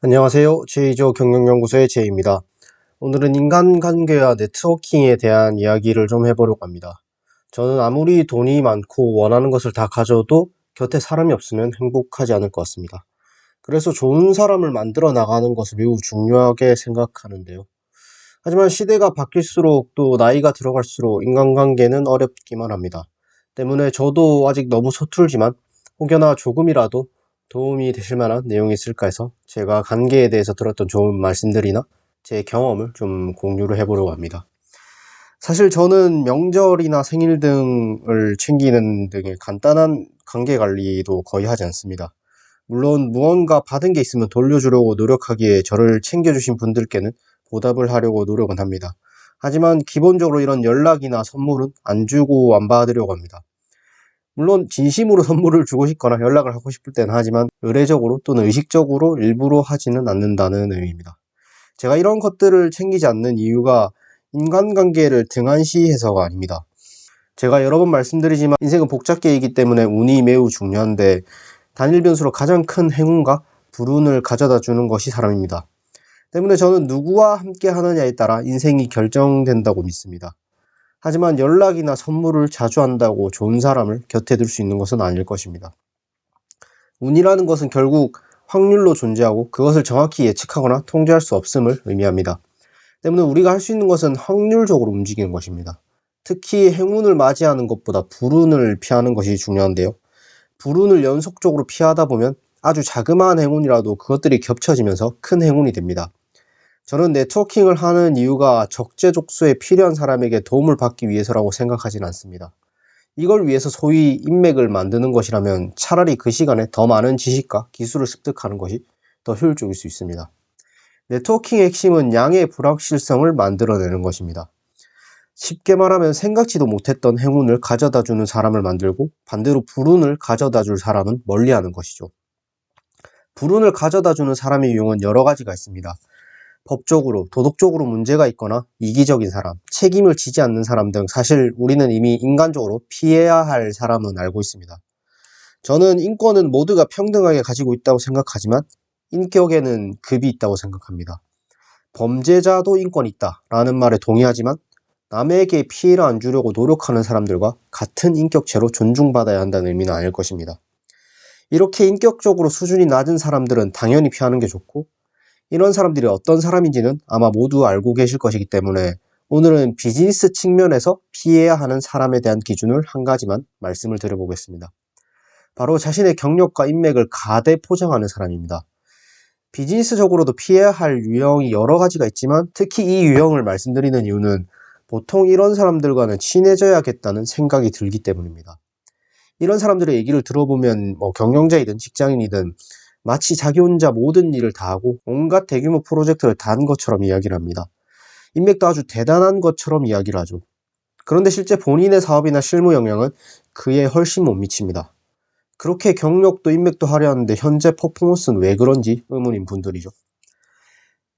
안녕하세요. 제이조 경영연구소의 제이입니다. 오늘은 인간관계와 네트워킹에 대한 이야기를 좀 해보려고 합니다. 저는 아무리 돈이 많고 원하는 것을 다 가져도 곁에 사람이 없으면 행복하지 않을 것 같습니다. 그래서 좋은 사람을 만들어 나가는 것을 매우 중요하게 생각하는데요. 하지만 시대가 바뀔수록 또 나이가 들어갈수록 인간관계는 어렵기만 합니다. 때문에 저도 아직 너무 서툴지만 혹여나 조금이라도 도움이 되실 만한 내용이 있을까 해서 제가 관계에 대해서 들었던 좋은 말씀들이나 제 경험을 좀 공유를 해보려고 합니다. 사실 저는 명절이나 생일 등을 챙기는 등의 간단한 관계 관리도 거의 하지 않습니다. 물론 무언가 받은 게 있으면 돌려주려고 노력하기에 저를 챙겨주신 분들께는 보답을 하려고 노력은 합니다. 하지만 기본적으로 이런 연락이나 선물은 안 주고 안 받으려고 합니다. 물론 진심으로 선물을 주고 싶거나 연락을 하고 싶을 때는 하지만 의례적으로 또는 의식적으로 일부러 하지는 않는다는 의미입니다. 제가 이런 것들을 챙기지 않는 이유가 인간관계를 등한시해서가 아닙니다. 제가 여러 번 말씀드리지만 인생은 복잡계이기 때문에 운이 매우 중요한데 단일 변수로 가장 큰 행운과 불운을 가져다 주는 것이 사람입니다. 때문에 저는 누구와 함께 하느냐에 따라 인생이 결정된다고 믿습니다. 하지만 연락이나 선물을 자주 한다고 좋은 사람을 곁에 둘 수 있는 것은 아닐 것입니다. 운이라는 것은 결국 확률로 존재하고 그것을 정확히 예측하거나 통제할 수 없음을 의미합니다. 때문에 우리가 할 수 있는 것은 확률적으로 움직이는 것입니다. 특히 행운을 맞이하는 것보다 불운을 피하는 것이 중요한데요. 불운을 연속적으로 피하다 보면 아주 자그마한 행운이라도 그것들이 겹쳐지면서 큰 행운이 됩니다. 저는 네트워킹을 하는 이유가 적재적소에 필요한 사람에게 도움을 받기 위해서라고 생각하진 않습니다. 이걸 위해서 소위 인맥을 만드는 것이라면 차라리 그 시간에 더 많은 지식과 기술을 습득하는 것이 더 효율적일 수 있습니다. 네트워킹의 핵심은 양의 불확실성을 만들어내는 것입니다. 쉽게 말하면 생각지도 못했던 행운을 가져다주는 사람을 만들고 반대로 불운을 가져다줄 사람은 멀리하는 것이죠. 불운을 가져다주는 사람의 유형은 여러 가지가 있습니다. 법적으로, 도덕적으로 문제가 있거나 이기적인 사람, 책임을 지지 않는 사람 등 사실 우리는 이미 인간적으로 피해야 할 사람은 알고 있습니다. 저는 인권은 모두가 평등하게 가지고 있다고 생각하지만 인격에는 급이 있다고 생각합니다. 범죄자도 인권이 있다 라는 말에 동의하지만 남에게 피해를 안 주려고 노력하는 사람들과 같은 인격체로 존중받아야 한다는 의미는 아닐 것입니다. 이렇게 인격적으로 수준이 낮은 사람들은 당연히 피하는 게 좋고 이런 사람들이 어떤 사람인지는 아마 모두 알고 계실 것이기 때문에 오늘은 비즈니스 측면에서 피해야 하는 사람에 대한 기준을 한 가지만 말씀을 드려보겠습니다. 바로 자신의 경력과 인맥을 가대 포장하는 사람입니다. 비즈니스적으로도 피해야 할 유형이 여러 가지가 있지만 특히 이 유형을 말씀드리는 이유는 보통 이런 사람들과는 친해져야겠다는 생각이 들기 때문입니다. 이런 사람들의 얘기를 들어보면 경영자이든 직장인이든 마치 자기 혼자 모든 일을 다 하고 온갖 대규모 프로젝트를 다 한 것처럼 이야기를 합니다. 인맥도 아주 대단한 것처럼 이야기를 하죠. 그런데 실제 본인의 사업이나 실무 영향은 그에 훨씬 못 미칩니다. 그렇게 경력도 인맥도 하려는데 현재 퍼포먼스는 왜 그런지 의문인 분들이죠.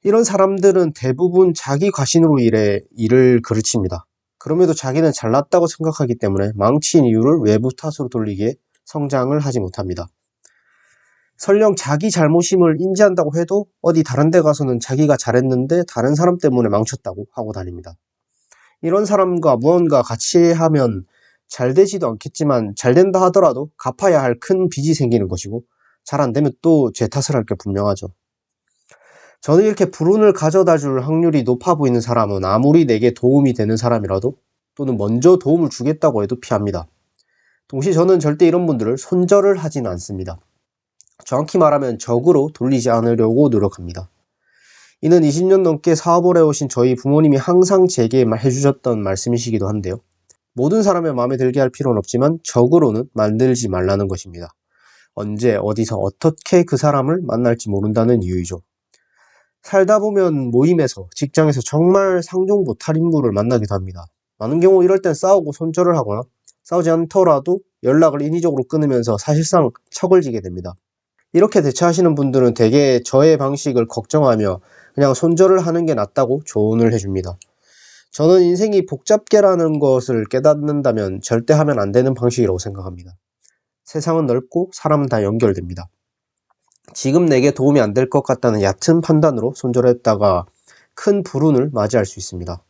이런 사람들은 대부분 자기 과신으로 일을 그르칩니다. 그럼에도 자기는 잘났다고 생각하기 때문에 망친 이유를 외부 탓으로 돌리기에 성장을 하지 못합니다. 설령 자기 잘못임을 인지한다고 해도 어디 다른 데 가서는 자기가 잘했는데 다른 사람 때문에 망쳤다고 하고 다닙니다. 이런 사람과 무언가 같이 하면 잘 되지도 않겠지만 잘 된다 하더라도 갚아야 할 큰 빚이 생기는 것이고 잘 안 되면 또 제 탓을 할 게 분명하죠. 저는 이렇게 불운을 가져다 줄 확률이 높아 보이는 사람은 아무리 내게 도움이 되는 사람이라도 또는 먼저 도움을 주겠다고 해도 피합니다. 동시에 저는 절대 이런 분들을 손절을 하지는 않습니다. 정확히 말하면 적으로 돌리지 않으려고 노력합니다. 이는 20년 넘게 사업을 해오신 저희 부모님이 항상 제게 해주셨던 말씀이시기도 한데요. 모든 사람의 마음에 들게 할 필요는 없지만 적으로는 만들지 말라는 것입니다. 언제 어디서 어떻게 그 사람을 만날지 모른다는 이유이죠. 살다 보면 모임에서 직장에서 정말 상종못할 인물을 만나기도 합니다. 많은 경우 이럴 땐 싸우고 손절을 하거나 싸우지 않더라도 연락을 인위적으로 끊으면서 사실상 척을 지게 됩니다. 이렇게 대처하시는 분들은 대개 저의 방식을 걱정하며 그냥 손절을 하는 게 낫다고 조언을 해줍니다. 저는 인생이 복잡계라는 것을 깨닫는다면 절대 하면 안 되는 방식이라고 생각합니다. 세상은 넓고 사람은 다 연결됩니다. 지금 내게 도움이 안 될 것 같다는 얕은 판단으로 손절했다가 큰 불운을 맞이할 수 있습니다.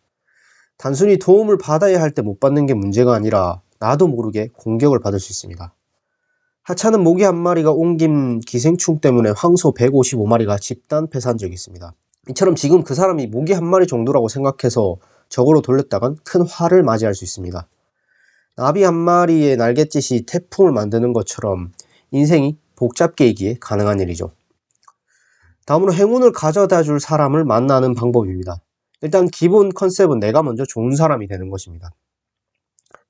단순히 도움을 받아야 할 때 못 받는 게 문제가 아니라 나도 모르게 공격을 받을 수 있습니다. 하찮은 모기 한 마리가 옮긴 기생충 때문에 황소 155마리가 집단 폐사한 적이 있습니다. 이처럼 지금 그 사람이 모기 한 마리 정도라고 생각해서 적으로 돌렸다간 큰 화를 맞이할 수 있습니다. 나비 한 마리의 날갯짓이 태풍을 만드는 것처럼 인생이 복잡계이기에 가능한 일이죠. 다음으로 행운을 가져다 줄 사람을 만나는 방법입니다. 일단 기본 컨셉은 내가 먼저 좋은 사람이 되는 것입니다.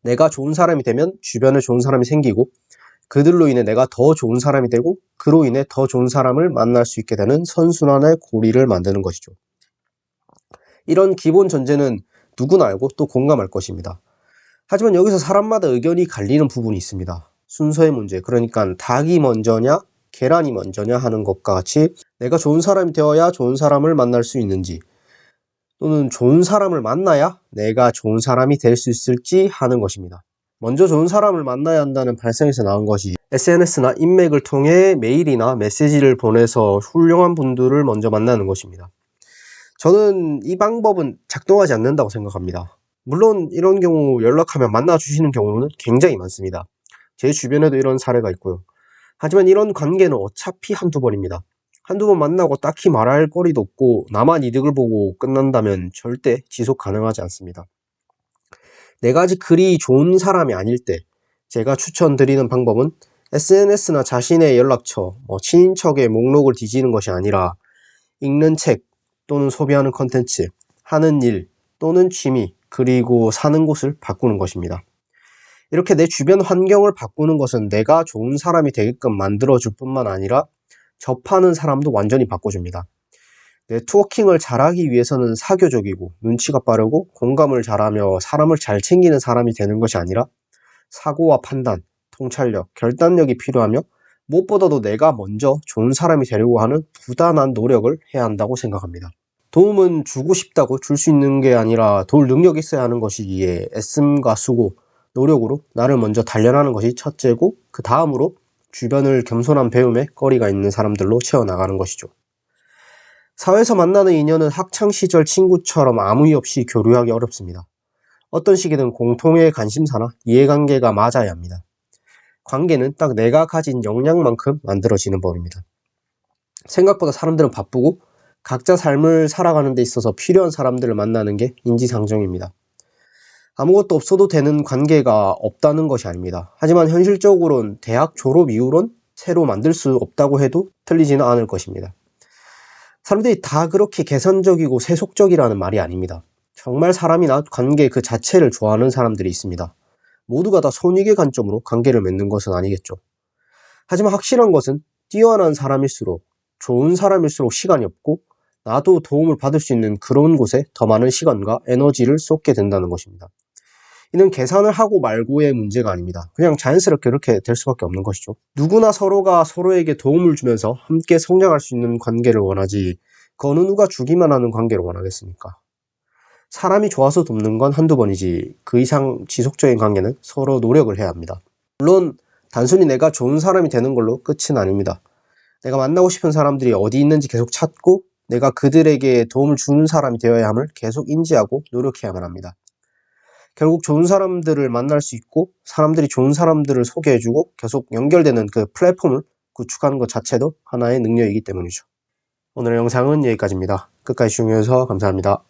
내가 좋은 사람이 되면 주변에 좋은 사람이 생기고 그들로 인해 내가 더 좋은 사람이 되고 그로 인해 더 좋은 사람을 만날 수 있게 되는 선순환의 고리를 만드는 것이죠. 이런 기본 전제는 누구나 알고 또 공감할 것입니다. 하지만 여기서 사람마다 의견이 갈리는 부분이 있습니다. 순서의 문제, 그러니까 닭이 먼저냐 계란이 먼저냐 하는 것과 같이 내가 좋은 사람이 되어야 좋은 사람을 만날 수 있는지 또는 좋은 사람을 만나야 내가 좋은 사람이 될 수 있을지 하는 것입니다. 먼저 좋은 사람을 만나야 한다는 발상에서 나온 것이 SNS나 인맥을 통해 메일이나 메시지를 보내서 훌륭한 분들을 먼저 만나는 것입니다. 저는 이 방법은 작동하지 않는다고 생각합니다. 물론 이런 경우 연락하면 만나주시는 경우는 굉장히 많습니다. 제 주변에도 이런 사례가 있고요. 하지만 이런 관계는 어차피 한두 번입니다. 한두 번 만나고 딱히 말할 거리도 없고 나만 이득을 보고 끝난다면 절대 지속 가능하지 않습니다. 내가 아직 그리 좋은 사람이 아닐 때 제가 추천드리는 방법은 SNS나 자신의 연락처, 친인척의 목록을 뒤지는 것이 아니라 읽는 책 또는 소비하는 컨텐츠, 하는 일 또는 취미, 그리고 사는 곳을 바꾸는 것입니다. 이렇게 내 주변 환경을 바꾸는 것은 내가 좋은 사람이 되게끔 만들어줄 뿐만 아니라 접하는 사람도 완전히 바꿔줍니다. 네트워킹을 잘하기 위해서는 사교적이고 눈치가 빠르고 공감을 잘하며 사람을 잘 챙기는 사람이 되는 것이 아니라 사고와 판단, 통찰력, 결단력이 필요하며 무엇보다도 내가 먼저 좋은 사람이 되려고 하는 부단한 노력을 해야 한다고 생각합니다. 도움은 주고 싶다고 줄 수 있는 게 아니라 도울 능력이 있어야 하는 것이기에 애씀과 수고, 노력으로 나를 먼저 단련하는 것이 첫째고 그 다음으로 주변을 겸손한 배움에 거리가 있는 사람들로 채워나가는 것이죠. 사회에서 만나는 인연은 학창시절 친구처럼 아무 이유 없이 교류하기 어렵습니다. 어떤 시기든 공통의 관심사나 이해관계가 맞아야 합니다. 관계는 딱 내가 가진 역량만큼 만들어지는 법입니다. 생각보다 사람들은 바쁘고 각자 삶을 살아가는 데 있어서 필요한 사람들을 만나는 게 인지상정입니다. 아무것도 없어도 되는 관계가 없다는 것이 아닙니다. 하지만 현실적으로는 대학 졸업 이후론 새로 만들 수 없다고 해도 틀리지는 않을 것입니다. 사람들이 다 그렇게 개선적이고 세속적이라는 말이 아닙니다. 정말 사람이나 관계 그 자체를 좋아하는 사람들이 있습니다. 모두가 다 손익의 관점으로 관계를 맺는 것은 아니겠죠. 하지만 확실한 것은 뛰어난 사람일수록 좋은 사람일수록 시간이 없고 나도 도움을 받을 수 있는 그런 곳에 더 많은 시간과 에너지를 쏟게 된다는 것입니다. 이는 계산을 하고 말고의 문제가 아닙니다. 그냥 자연스럽게 이렇게 될 수밖에 없는 것이죠. 누구나 서로가 서로에게 도움을 주면서 함께 성장할 수 있는 관계를 원하지 그 어느 누가 주기만 하는 관계를 원하겠습니까? 사람이 좋아서 돕는 건 한두 번이지 그 이상 지속적인 관계는 서로 노력을 해야 합니다. 물론 단순히 내가 좋은 사람이 되는 걸로 끝은 아닙니다. 내가 만나고 싶은 사람들이 어디 있는지 계속 찾고 내가 그들에게 도움을 주는 사람이 되어야 함을 계속 인지하고 노력해야만 합니다. 결국 좋은 사람들을 만날 수 있고 사람들이 좋은 사람들을 소개해주고 계속 연결되는 그 플랫폼을 구축하는 것 자체도 하나의 능력이기 때문이죠. 오늘의 영상은 여기까지입니다. 끝까지 시청해주셔서 감사합니다.